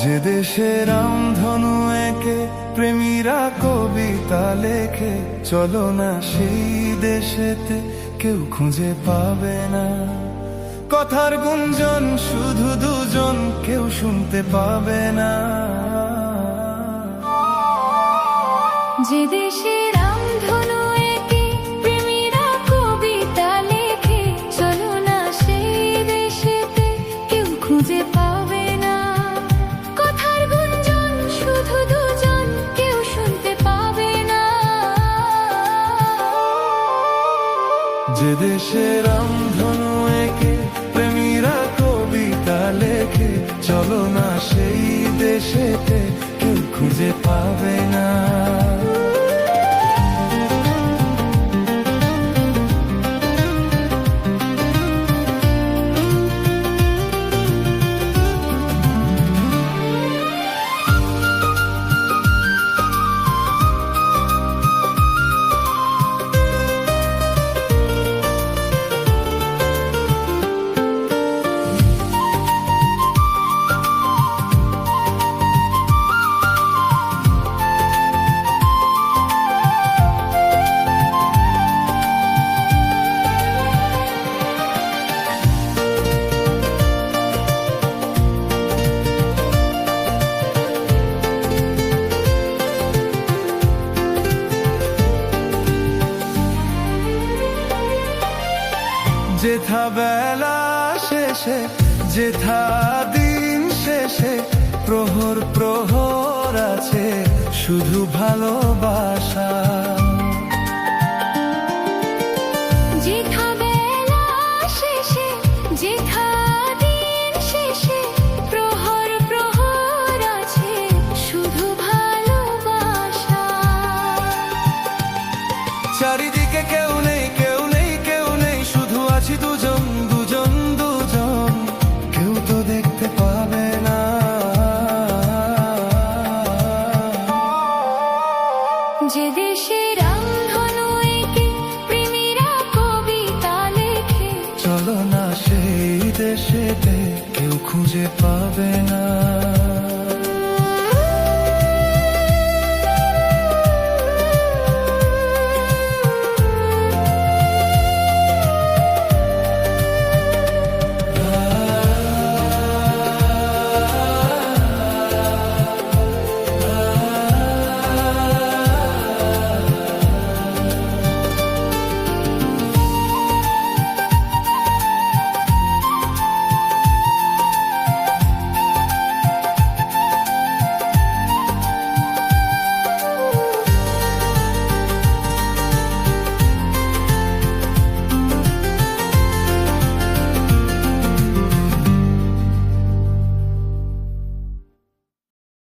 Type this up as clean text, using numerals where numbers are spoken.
যে দেশে রামধনু এঁকে প্রেমীরা কবিতা লেখে, চলো না সেই দেশেতে, কেউ খুঁজে পাবে না। কথার গুঞ্জন শুধু দুজন, কেউ শুনতে পাবে না। যে দেশে রামধনু এঁকে প্রেমীরা কবিতা লেখে, চলো না সেই দেশেতে, কেউ খুঁজে পাবে না। কথার গুঞ্জন শুধু দুজন, কেউ শুনতে পাবে না। যে দেশে রামধনু এঁকে প্রেমীরা কবিতা লেখে, চলো না সেই দেশেতে, কেউ খুঁজে পাবে না। যেথা বেলা শেষে, যেথা দিন শেষে, প্রহর প্রহর আছে শুধু ভালোবাসা। যেথা বেলা শেষে, যেথা দিন শেষে, প্রহর প্রহর আছে শুধু ভালোবাসা। চারিদিকে কেউ নেই, কেউ নেই, কেউ নেই, শুধু আছি দুজন, দুজন, দুজন, কেউ তো দেখতে পাবে না। যে দেশে রামধনু এঁকে প্রেমীরা কবিতা লেখে, চলো না সেই দেশেতে, কেউ খুঁজে পাবে না।